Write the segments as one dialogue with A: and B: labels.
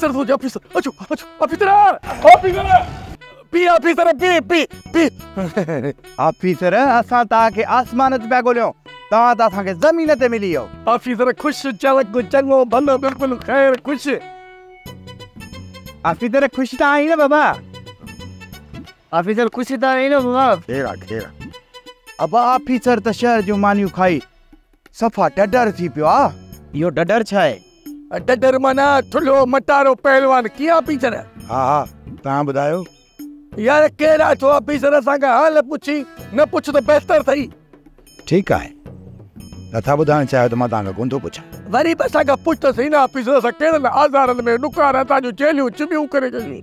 A: Officer तो officer अचो अचो officer officer P officer P P P
B: officer असां तव्हांखे आसमान ते पिया ॻोल्हियूं तव्हां त असांखे ज़मीन ते मिली वियो
A: ऑफिसर खुश चलक चङो भलो बिल्कुलु ख़ैर खुश
B: ऑफिसर खुश त आहीं न बाबा ऑफिसर खुश त आहीं न बाबा
A: खेरा खेरा
B: अब ऑफिसर त शहर जूं मानियूं खाई सफ़ा डडर थी पियो आहे इहो डडर छा आहे
A: डडर माना थुल्हो मटारो पहलवान कीअं ऑफिसर
B: हा हा तव्हां ॿुधायो
A: यार केड़ा तो ऑफिसर असांखे हाल पुछी न पुछ त बहितर थई
B: ठीकु आहे नथा ॿुधाइणु चाहियो त मां तव्हांखां कोन थो पुछां
A: वरी बि असांखां पुछ त सही न ऑफिसर असां कहिड़े आज़ारनि में नुकार असां जूं जेलियूं चिबियूं करे छॾियूं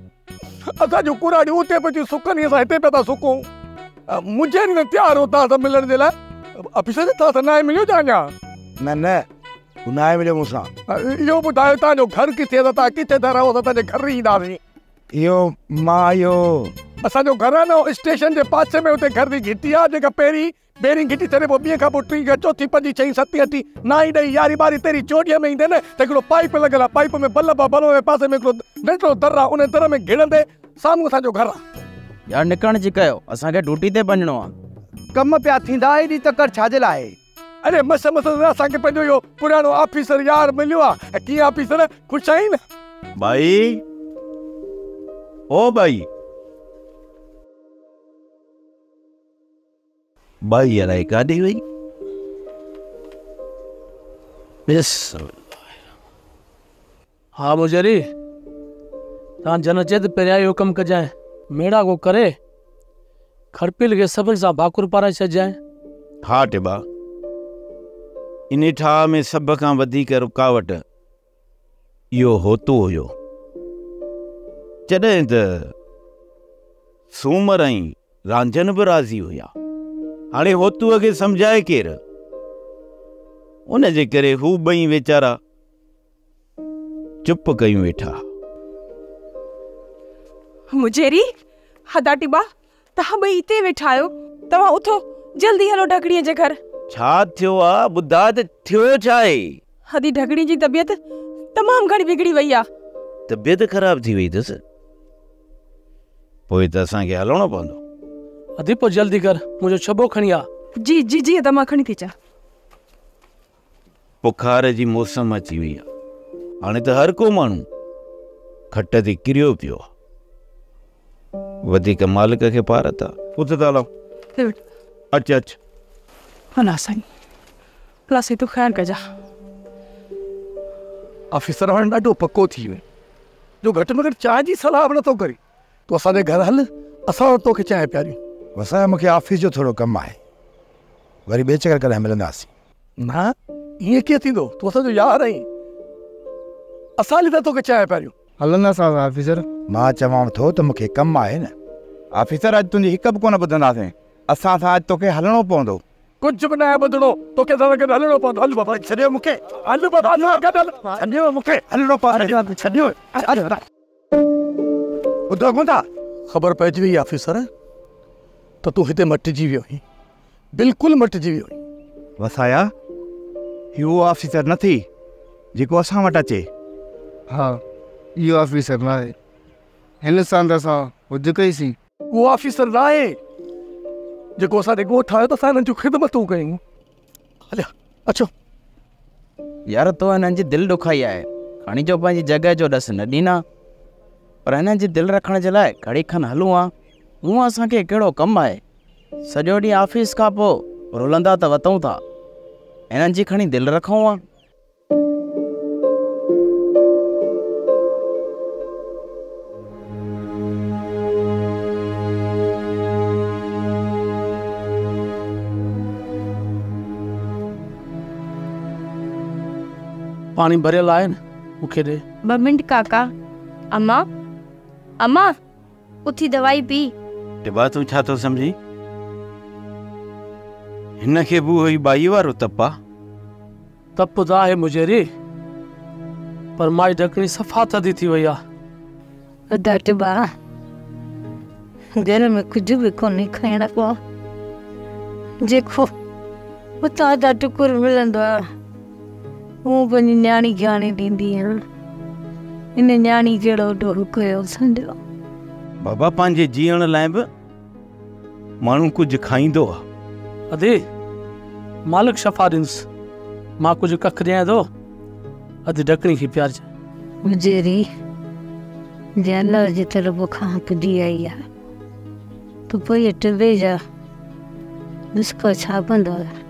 A: असां जूं कुराड़ियूं उते पियूं सुकनि असां हिते पिया था सुकूं मुंहिंजे न तयारु हो तव्हां सां मिलण जे लाइ ऑफिसर तव्हां सां नाहे मिलियो छा अञा
B: न न तूं नाहे मिलियो मूंसां
A: इहो ॿुधायो तव्हांजो घर किथे आहे तव्हां किथे था रहो असां तव्हांजे घर ईंदासीं
B: इहो मां इहो
A: असांजो घर आहे न स्टेशन जे पासे में उते घर जी घिटी आहे जेका पहिरीं घिटी चढ़े पोइ ॿिए खां पोइ टी खां चौथी पंजी छहीं सती अठी नाई ॾही यारहीं ॿारहीं तेरहीं चोॾीअ में ईंदे न त हिकिड़ो पाइप लॻल आहे पाइप में बल्ब आहे बल्ब जे पासे में हिकिड़ो नंढिड़ो दर आहे उन दर में घिड़ंदे साम्हूं असांजो घर आहे
C: यार निकरण जी कयो असांखे ड्यूटी ते वञिणो आहे
B: कम पिया थींदा एॾी तकड़ छाजे लाइ
A: अरे मस असांखे पंहिंजो इहो पुराणो ऑफिसर यार मिलियो आहे ऐं कीअं ऑफिसर ख़ुशि आहीं न
C: भाई ओ भाई भाई अलाए काॾे वई
D: हाँ मुजरी तव्हां जन चए त पहिरियां इहो कमु कजांइ मेड़ा को करे खड़पिल खे सभिनि सां भाकुर पाराए छॾिजांइ
C: हा टिबा इन ठाह में सभ खां वधीक रुकावट इहो होतो हुयो जॾहिं त सूमर ऐं रांझन बि राज़ी हुया हाणे होतूअ खे सम्झाए केरु उन जे करे हू ॿई वीचारा चुप कयूं वेठा
E: मुजेरी हदा टिबा तव्हां ॿई हिते वेठा आहियो तव्हां उथो जल्दी हलो ढकड़ीअ जे घर
C: छा थियो आहे ॿुधा त थियो छा आहे
E: हदी ढकड़ी जी तबियत तमामु घणी बिगड़ी वई आहे
C: तबियत ख़राब थी वई अथसि पोइ त असांखे हलणो पवंदो
D: अधी पोइ जल्दी कर मुंहिंजो छॿो खणी आ
E: जी जी जी त मां खणी थी अचां
C: बुखार जी मौसम अची वई आहे हाणे त हर को माण्हू खट ते किरियो पियो आहे वधीक मालिक खे पारत आहे उथ त हलो अच अच
E: हला साईं लासी तूं ख़ैर कजा
A: ऑफिसर हाणे ॾाढो पको थी वियो जो घटि में घटि चांहि जी सलाह बि नथो करे तूं असांजे घर हल असां तोखे चांहि पियारियूं
B: वसाए मूंखे ऑफिस जो थोरो कमु आहे वरी ॿिए चकर कॾहिं मिलंदासीं
A: न ईअं कीअं थींदो तूं असांजो यार आहीं असां हली था तोखे चांहि पियारियूं
B: हलंदासीं ऑफिसर मां चवां थो त मूंखे कमु आहे न ऑफिसर अॼु तुंहिंजी हिकु बि कोन ॿुधंदासीं असां सां अॼु तोखे हलणो पवंदो
A: कुझु बि न आहे ॿुधणो तोखे असां गॾु हलणो पवंदो हल बाबा छॾियो मूंखे हल बाबा छॾियो मूंखे हलणो पवंदो छॾियो ॿुधो कोन था ख़बर पइजी वई ऑफिसर त तूं हिते मटिजी वियो आहीं बिल्कुलु मटिजी वियो आहीं
B: वसाया इहो ऑफिसर न थी जेको असां वटि अचे
F: हा इहो ऑफिसर न आहे हिन सां त असां हुज कईसीं
A: उहो ऑफिसर न आहे जेको असांजे ॻोठ आयो त असां हिननि जूं ख़िदमतूं कयूं हलिया अचो
C: यार तो हिननि जी दिलि ॾुखाई आहे खणी जो पंहिंजी जॻह जो ॾस न ॾींदा पर हिननि जी दिलि रखण जे लाइ घड़ी खनि हलूं हा हूअं असांखे कहिड़ो कमु आहे सॼो ॾींहुं ऑफिस खां पोइ रुलंदा त वतूं था हिननि जी खणी दिलि रखूं हा
D: पानी भरियल आहे न मूंखे ॾे
G: 2 मिंट काका अम्मा अम्मा उथी दवाई पी
C: टिबा तूं छा थो सम्झी हिन खे बि उहो बाई वारो तप आहे
D: तप त आहे मुजेरी पर माई ढकणी सफ़ा थधी थी वई आहे
G: टिबा घर में कुझु बि कोन्हे खाइण को जेको उतां जा टुकुर मिलंदो आहे हूं पंहिंजी न्याणी खे आणे ॾींदी आहियां इन न्याणी जहिड़ो ॾोह कयो संजो।
H: बाबा पंहिंजे जीअण लाइ बि माण्हू कुझु खाईंदो आहे।
D: अदे मालिक शफ़ा ॾिनसि, मां कुझु कख ॾियां थो, अधु ढकणी खे प्यारजांइ।
G: मुजेरी जे अल्लाह जी तरफ़ खां पुॼी आई आहे, त पोइ टिबे जा नुस्खा छा बंदो आहे।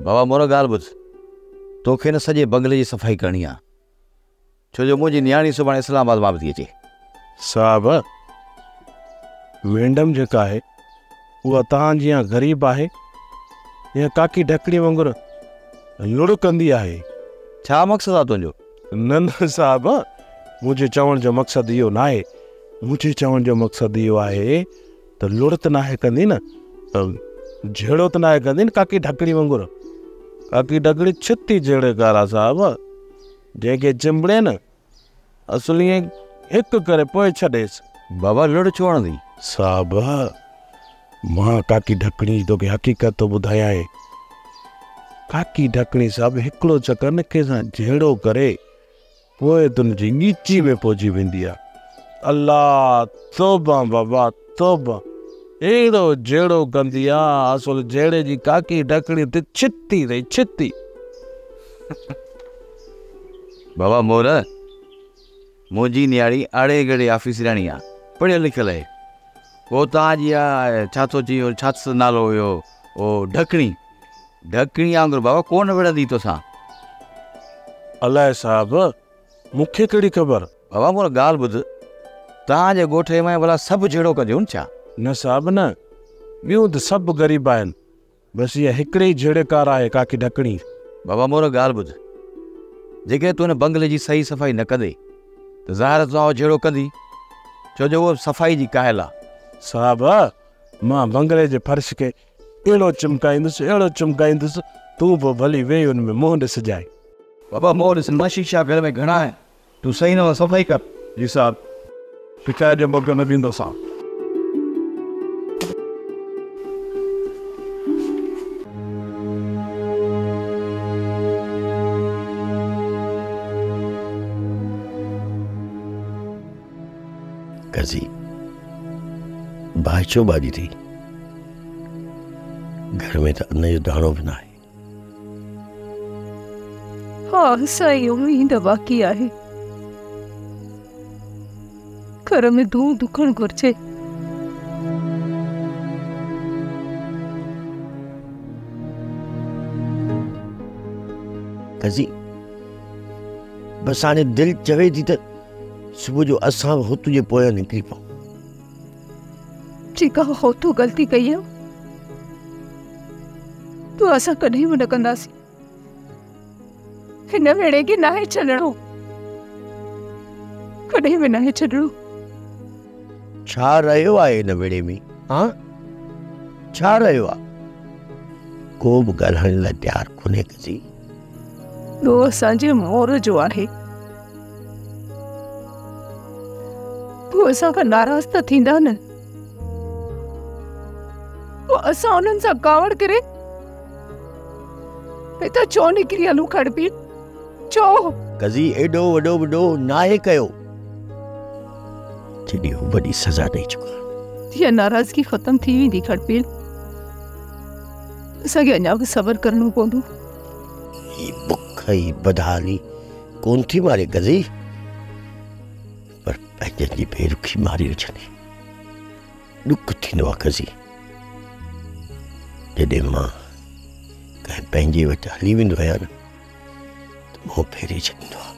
H: बाबा मोर ॻाल्हि ॿुध, तोखे न सॼे बंगले जी सफ़ाई करणी आहे, छो जो मुंहिंजी नियाणी सुभाणे इस्लामाबाद मां बि थी अचे।
I: साहब मैडम जेका आहे उहा तव्हांजी या ग़रीब आहे या काकी ढकड़ी वांगुरु लुड़ कंदी आहे।
H: छा मक़सदु आहे तुंहिंजो?
I: न न साहब, मुंहिंजे चवण जो मक़सदु इहो न आहे। मुंहिंजे चवण जो मक़सदु इहो आहे त लुड़ त नाहे कंदी न, जहिड़ो त नाहे कंदी न काकी ढकड़ी वांगुरु। काकी ढकड़ी छिती जहिड़े कारा साहब, जंहिंखे चिंबड़े न असुल ईअं हिकु करे पोइ छॾेसि।
H: बाबा लुड़ छो हणंदी?
I: साहब मां काकी ढकड़ी जी तोखे हक़ीक़त थो ॿुधायां। काकी ढकड़ी साहब हिकिड़ो चकर न कंहिंसां जहिड़ो करे पोइ तुंहिंजी ॻीची में पहुची वेंदी आहे। अल्लाह तौबा बाबा तौबा, अहिड़ो जहिड़ो कंदी आहे असुल जहिड़े जी काकी ढकड़ी ते छिती रही छिती।
H: बाबा मोर, मुंहिंजी नियाणी आड़े गड़े ऑफिसराणी आहे, पढ़ियल लिखियल आहे। पोइ तव्हांजी आहे छा थो चई, छा नालो हुयो ओ ढकणी, ढकणी वांगुरु बाबा कोन विढ़ंदी तोसां।
I: अलाए साहब, मूंखे कहिड़ी ख़बर।
H: बाबा मोर ॻाल्हि ॿुध, तव्हांजे ॻोठे में भला सभु जहिड़ो कंदियूं छा?
I: न साहब न, ॿियूं त सभु ग़रीब आहिनि, बसि इहा हिकिड़े ई जहिड़े कार आहे काकी ढकणी।
H: बाबा मोर ॻाल्हि ॿुध, जेके तूं हिन बंगले जी सही सफ़ाई न कंदे त ज़ाहिर तूं जहिड़ो कंदी, छो जो उहो सफ़ाई जी कायल आहे।
I: साहब मां बंगले जे फर्श खे अहिड़ो चिमकाईंदुसि अहिड़ो चिमकाईंदुसि, तूं बि भली वेही हुन में मुंहुं ॾिसजांइ।
H: बाबा मोर ॾिस, न शीशा घर में घणा आहिनि, तूं सही न सफ़ाई कर।
I: जी साहब, शिकायत जो मौक़ो न ॾींदो साहब।
J: कज़ी भाइचो भाॼी थी, घर में त अन्न जो दाणो बि न आहे।
E: हा साईं, उम्मीद बाक़ी आहे, घर में धूम दुखण घुर्जे।
J: कज़ी बसि हाणे दिलि चवे थी त सुबुह जो असां हुत जे पोयां निकिरी पऊं।
E: जेका हो तूं ग़लती कई आहे, तूं असां कॾहिं बि न कंदासीं। हिन वेड़े खे नाहे छॾणो, कॾहिं बि नाहे छॾणो।
J: छा रहियो आहे हिन वेड़े में? हा छा रहियो आहे? को बि ॻाल्हाइण लाइ तयारु कोन्हे कज़ी।
E: तो असांजे मोर जो आहे, तूं असां खां नाराज़ त थींदा न? असां उन्हनि सां कावड़ करे त छो निकिरी हलूं खड़पी? छो
J: कज़ी एॾो वॾो वॾो नाहे कयो, जॾहिं हू वॾी सज़ा ॾेई चुका।
E: हीअ नाराज़गी ख़तम थी वेंदी खड़पील, असांखे अञा बि सब्र करणो पवंदो।
J: ही बुख ई बदहाली कोन थी मारे कज़ी, पर पंहिंजनि जी बेरुखी मारी विझंदी ॾुख थींदो आहे कज़ी। जॾहिं मां कंहिं पंहिंजे वटि हली वेंदो आहियां न, त मुंहुं फेरे छॾींदो आहे,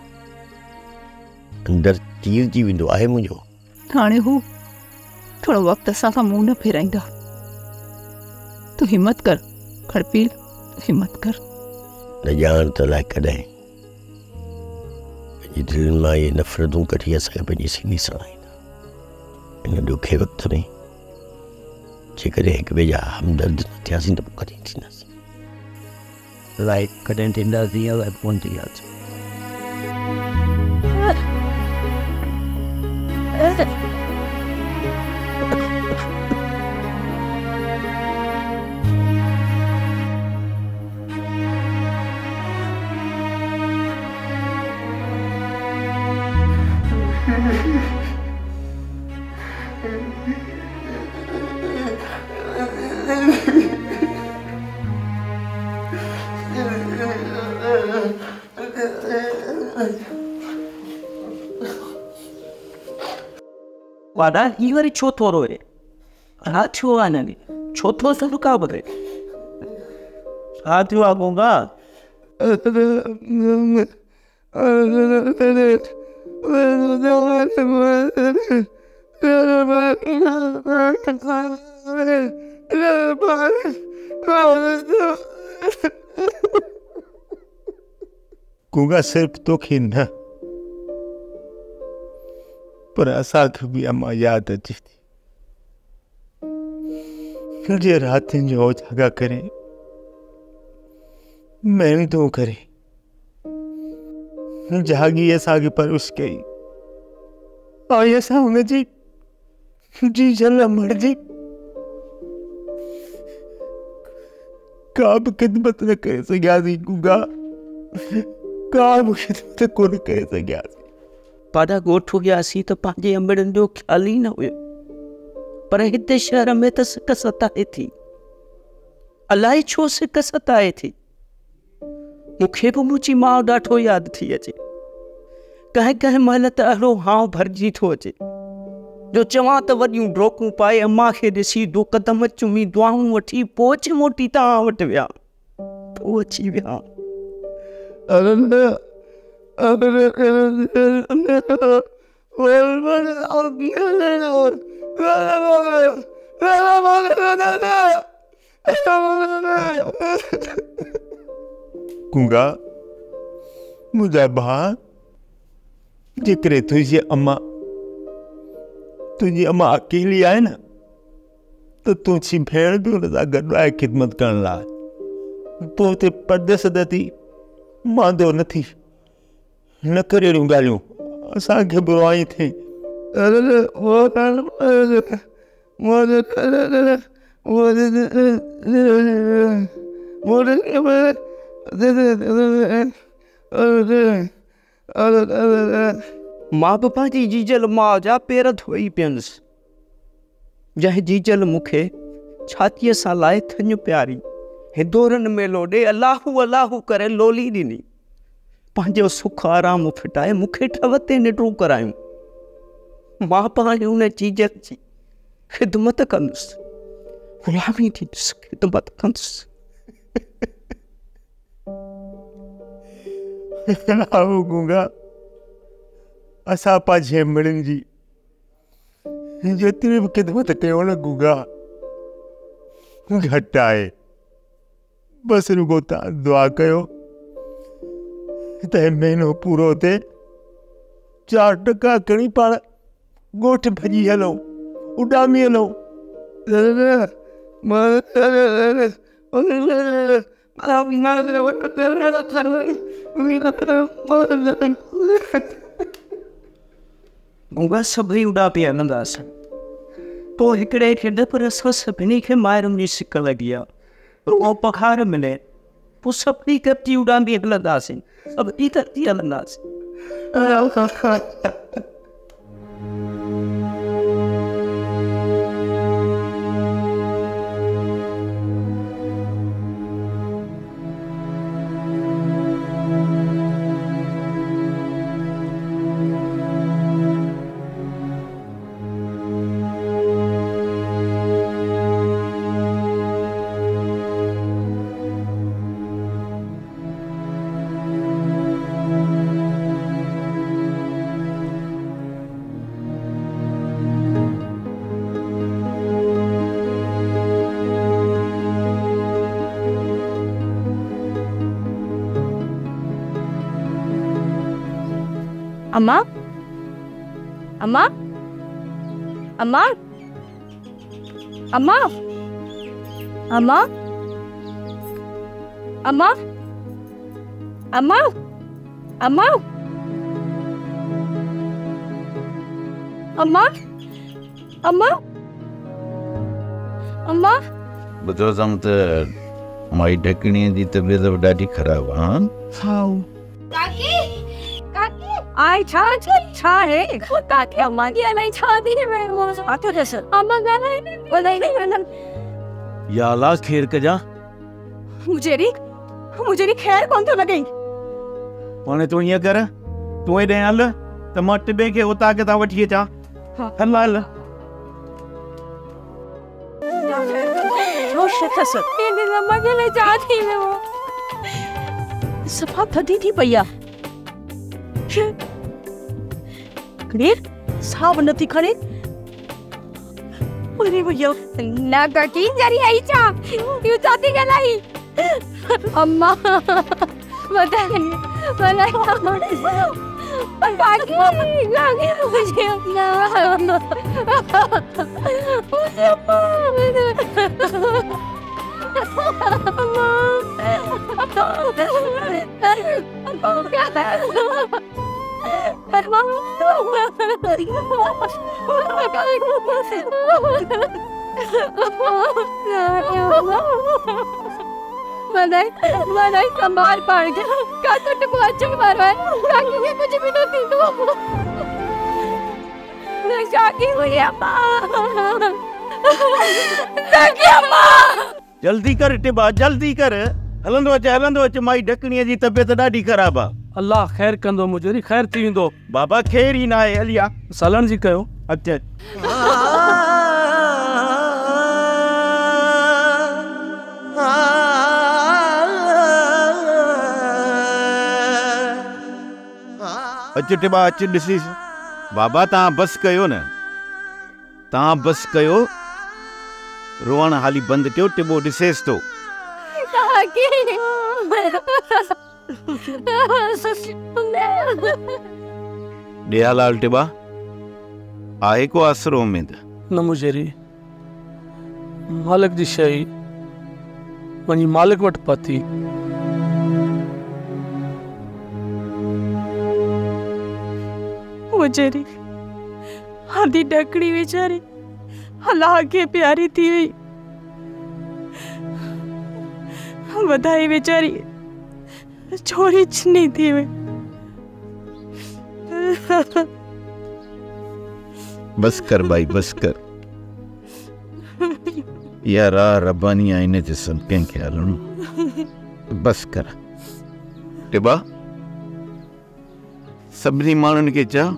J: अंदरि तीर जी वेंदो आहे मुंहिंजो।
E: हाणे हू थोरो वक़्तु असां खां मुंहुं न फेराईंदा। तूं हिम्मत कर खड़पील, हिम्मत कर।
J: न ॼाण त लाइ कॾहिं पंहिंजी दिलि मां इहे नफ़रतूं कढी असांखे पंहिंजी सीने सां आईंदा। हिन ॾुखे वक़्त में जेकॾहिं हिक ॿिए जा हमदर्द न थियासीं त पोइ कॾहिं थींदासीं? अलाए कॾहिं थींदासीं, अलाए कोन थींदासीं।
K: वादा ही वरी छो थोरो है हा छो आने छो थो सब का बरे हाथ आगूंगा
I: गूंगा सिर्फ तो न पर असांखे बि अम्मा यादि अचे थी जे रातिनि जो जागा करे महिनतूं करे जागी असांखे परवरिश कई ऐं असां हुनजी जी जल मर्जी का बि ख़िदमत न करे सघियासीं गूंगा का बि ख़िदमत कोन करे सघियासीं
K: पादा ॻोठ वियासीं त पंहिंजे अंबड़नि जो ख़्याल ई न हुयो पर हिते शहर में त सिक सताए थी अलाए छो सिक सताए थी मूंखे बि मुंहिंजी माउ ॾाढो यादि थी अचे कंहिं कंहिं महिल त अहिड़ो हाव भरिजी थो अचे जो चवां त वॾियूं ड्रोकूं पाए अम्मा खे ॾिसी दो क़दम चुमी दुआऊं वठी पोइ मोटी तव्हां वटि विया पोइ अची विया
I: गूंगा मुंहिंजा भाउ जेकरे तुंहिंजी अम्मा अकेली आहे न त तुंहिंजी भेण बि हुन सां गॾु आहे ख़िदमत करण लाइ पोइ हुते परदेस थी मांदो न थी न करे अहिड़ियूं ॻाल्हियूं असांखे बुराई थिए
K: मां बि पंहिंजी जीजल माउ जा पेर धोई पियंसि जंहिं जीजल मूंखे छातीअ सां लाए थञ प्यारी हिदोरनि मेलो ॾे अलाहू अलाहू करे लोली ॾिनी पंहिंजो सुख आराम फिटाए मूंखे ठव ते निडूं करायूं मां पंहिंजी उन जीजल जी ख़िदमत कंदुसि ग़ुलामी ॾींदुसि ख़िदमत कंदुसि
I: गूंगा असां पंहिंजे मिड़नि जी जेतिरी बि ख़िदमत कयूं न गूंगा घटि आहे बसि रुगो तव्हां दुआ कयो त महीनो पूरो थिए 4 टका खणी पाण ॻोठ भॼी हलूं उॾामी हलूं
K: गूंगा सभई उॾा पिया हलंदासीं पोइ हिकिड़े खे पर सभिनी खे माइरुनि जी सिक लॻी आहे रुॻो पघार मिले पोइ सभिनी गॾिजी उॾामी हलंदासीं सभिनी गॾिजी हलंदासीं
L: अम्मा अम्मा अम्मा अम्मा अम्मा अम्मा अम्मा अम्मा अम्मा अम्मा अम्मा
H: ॿुधो अथमि त माई ढकणीअ जी तबियत बि ॾाढी ख़राबु आहे।
E: हाँ
L: काकी काकी आई छा छा है काकी अम्मा की अलाई छा थी मैं वो आतो जैसे अम्मा गाना बोलाई नहीं गाना
H: या अल्लाह खैर कजा।
L: मुझे खैर कौन तो लगी
B: हाणे तूं ईअं कर, तूं हेॾे हल त मां टिबे खे उतां किथां वठी अचां। हल हल
E: जो शिकस
L: इन अम्मा के लिए चाहती मैं वो
E: सफा थदी थी पया कनेर साव नथी खणे। अरे भैया
L: ना काकी जरी आई चा यू चाहती गलाई अम्मा बताइए काकी काकी मुझे अपना मुझे मनाई संभाल पड़ गया का तो टुकड़ा मारवा है काकी ने कुछ भी नहीं दो मैं काकी हुई अम्मा काकी अम्मा
B: जल्दी कर टिबा, जल्दी कर। हलंदो अच, माई ढकणीअ जी तबियत ॾाढी ख़राबु आहे।
D: अल्लाह खैर कंदो मुजरी, खैर थी वेंदो।
B: बाबा खैर ई न आहे, हलिया
D: सालण जी कयो।
B: अच अच टिबा अच, ॾिसीस। बाबा तव्हां बस कयो न, तव्हां बस कयो, रोअण हाली बंदि कयो। टिबो ॾिसेस थो। ॾिया लाल टिबा, आहे को आसरो उमेद?
D: न मुजरी, मालिक जी शइ वञी मालिक वटि पती।
E: मुजरी आधी ढकड़ी बेचारी अल्लाह के प्यारी थी हुई, बधाई बेचारी छोरी छनी थी हुई।
B: बस कर भाई, बस कर। या राह रब्बानी आईने ते सब कंहिंखे हलणो। बस कर टिबा, सभिनी माण्हुनि खे चओ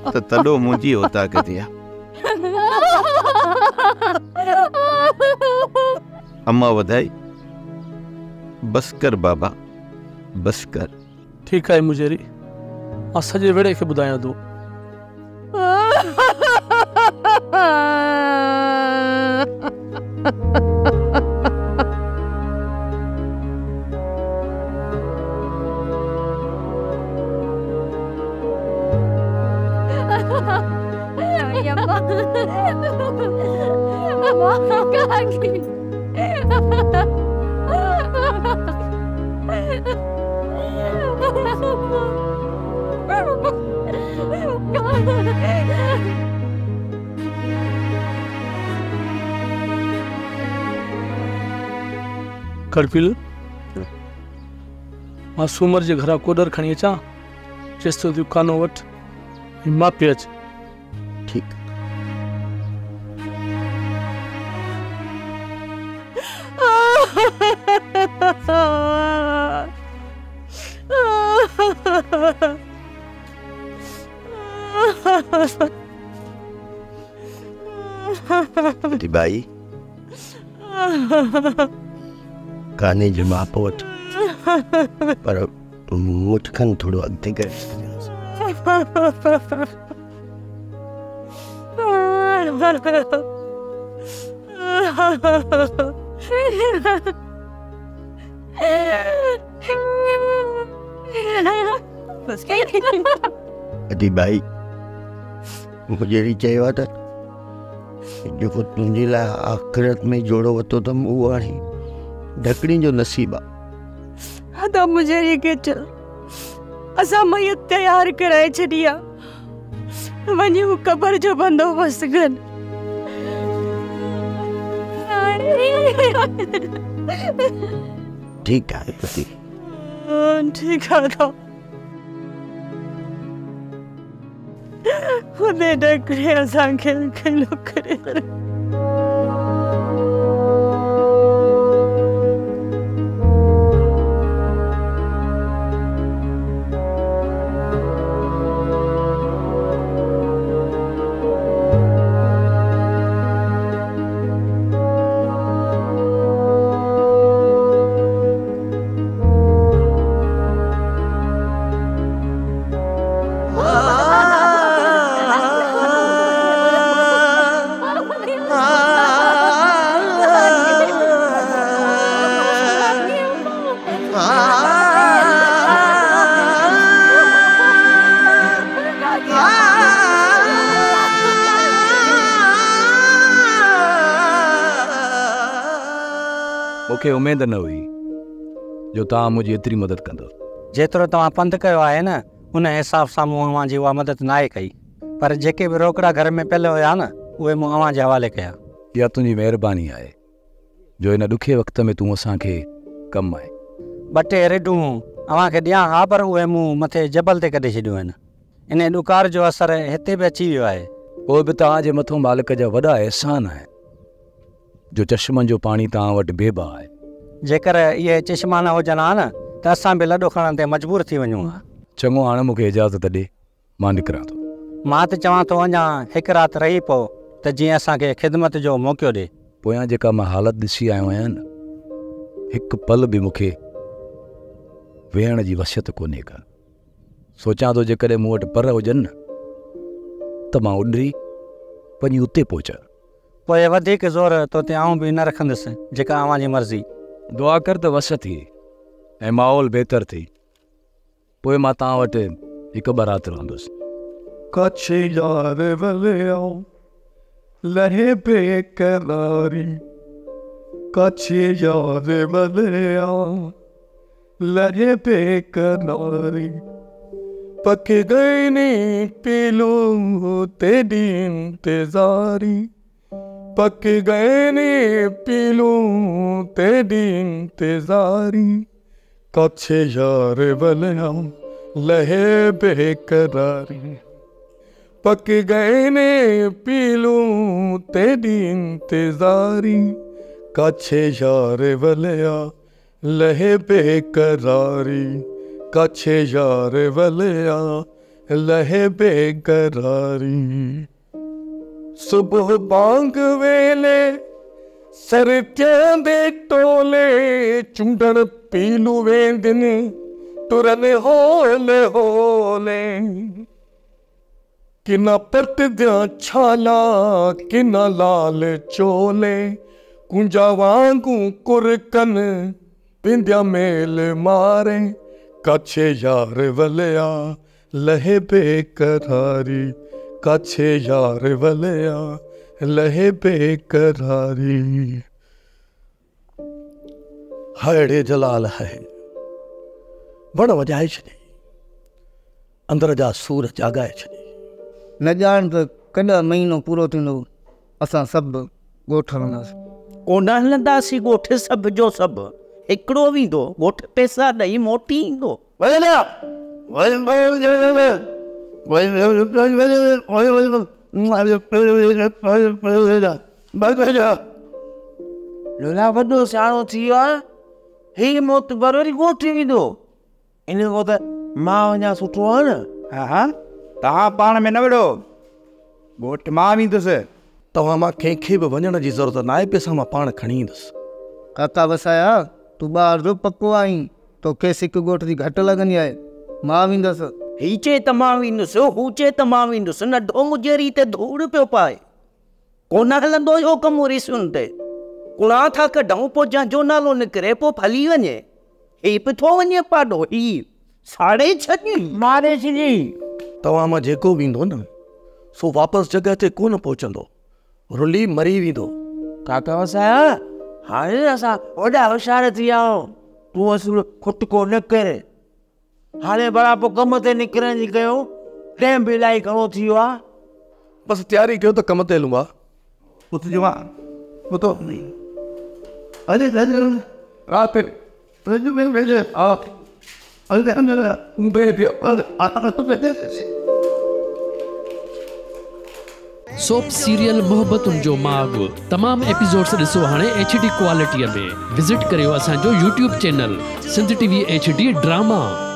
B: त तॾो मुंहिंजी औताक़त आहे। अम्मा वधाई, बस कर बाबा, बस कर।
D: ठीक है मुजरी, मां सॼे वेड़े खे ॿुधायां थो। खड़पिल, मां सूमर जे घरां कोडर खणी अचां, चेस तो दुकानो वठ मां पे अच।
J: ठीक। भाई काने जी मां पोट पर मुठ खन थोड़ो अॻिते करे। अदी भाई मुझे चयो आहे त जेको तुंहिंजे लाइ आख़िरत में जोड़ो वरितो अथमि उहो हाणे ढकणी जो नसीब आहे।
E: त मुझे के चल असां मैयत तैयार कराए छॾी आहे,
K: वञी क़बर जो बंदोबस्त कर।
J: ठीक है पति।
K: ठीक है तो खुदे डकरे असांखे खेलो करे।
M: मूंखे उमेद न हुई जो तव्हां मुंहिंजी एतिरी मदद कंदो।
N: जेतिरो तव्हां पंधु कयो आहे न उन हिसाब सां मूं अव्हां जी उहा मदद न आहे कई, पर जेके बि रोकड़ा घर में पियल हुया न उहे मूं अव्हां जे हवाले कया।
M: इहा तुंहिंजी महिरबानी आहे जो हिन ॾुखे वक़्त में तूं असांखे कमु आहे।
N: 2 रेडूं अव्हां खे ॾियां हा, पर उहे मूं मथे जबल ते कढी छॾियूं आहिनि। इन ॾुकार जो असरु हिते बि अची वियो आहे।
M: पोइ बि तव्हांजे मथां मालिक जा वॾा अहसान आहिनि जो चश्मनि जो पाणी तव्हां वटि बेबा आहे।
N: जेकर इहे चश्मा न हुजनि हा न त असां बि लॾो खणण ते मजबूर थी वञूं हा।
M: चङो, हाणे मूंखे इजाज़त ॾे, मां निकिरां थो।
N: मां त चवां थो अञा हिकु राति रही पओ त जीअं असांखे ख़िदमत जो मौक़ो ॾे।
M: पोयां जेका मां हालत ॾिसी आयो आहियां न, हिकु पल बि मूंखे वेहण जी वसियत कोन्हे का। सोचां थो जेकॾहिं मूं वटि पर हुजनि न त मां उॾरी वञी उते पहुचां।
N: पोइ वधीक ज़ोर तो ते आऊं बि न रखंदुसि, जेका अव्हां जी मर्ज़ी।
M: दुआ कर त वस थिए ऐं माहौल बहितर थिए, पोइ मां तव्हां वटि हिकु बारात रहंदुसि।
A: कच्छ यार वलिया लहे बेकरारी, कच्छ यार वलिया लहे बेकरारी, पक गई नी पीलू तेरी इंतजारी, पक गए ने पीलू तेरी इंतजारी, कच्छ यार वलिया लहे बेकरारी, पक गए ने पीलू तेरी इंतजारी, कच्छ यार वलिया लहे बेकरारी, कच्छ यार वलिया लहे बेकरारी। सुबह बांग वेले सरत्यां दे टोले, चुंडण पीलू वेंदन तुरन होले होले, किना परतद्यां छाला किना लाल चोले, कुंजा वांगू कुरकन पिंद्या मेल मारे, कच्छ यार वलिया लहे बेकरारी, कच्छ यार वलिया लहे बेकरारी। हायड़े जलाल है वण वॼाए छॾे, अंदर जा सूर जाॻाए छॾे।
F: न ॼाण त कॾहिं महीनो पूरो थींदो असां सभु ॻोठ हलंदासीं।
K: कोन हलंदासीं ॻोठ सभु जो सभु, हिकिड़ो वेंदो ॻोठ पैसा ॾेई मोटी ईंदो। लोला वॾो सियाणो थी वियो आहे, ही मौत वरी ॻोठ वेंदो, इन खां त मां वञा सुठो आहे न।
C: हा हा, तव्हां पाण में न विड़ो, ॻोठ मां वेंदुसि।
A: तव्हां मां कंहिंखे बि वञण जी ज़रूरत न आहे, पैसा मां पाण खणी ईंदुसि।
F: काका वसाया तूं ॿार जो पको आहीं, तोखे हिकु ॻोठ जी घटि लॻंदी आहे। मां वेंदुसि।
K: ही चए त मां वेंदुसि, हू चए त मां वेंदुसि, न ढोंग जहिड़ी ते धूड़ पियो पाए। कोन हलंदो इहो कमु रिसुनि ते, कुड़ा था कढूं पोइ जंहिंजो नालो निकिरे पोइ फली वञे। ही बि थो वञे पाॾो, ही साड़े छॾी मारे छॾी।
A: तव्हां मां जेको वेंदो न सो वापसि जॻह ते कोन पहुचंदो, रुली मरी वेंदो।
K: काका वसाया हाणे असां वॾा होशियार थी विया आहियूं, तूं असुल खुटको न करे। हाणे बड़ा पोइ कम ते निकिरण जी कयो, टाइम बि इलाही घणो थी वियो आहे।
A: बस तैयारी कयो त कम ते हलूं।
B: पुत जवा वो तो अरे रात पे भेजे आप
O: सोप सीरियल मोहब्बतुन जो माग तमाम एपिसोड्स ॾिसो हाणे HD क्वालिटीअ में। विजिट करियो असांजो YouTube channel Sindh TV HD drama.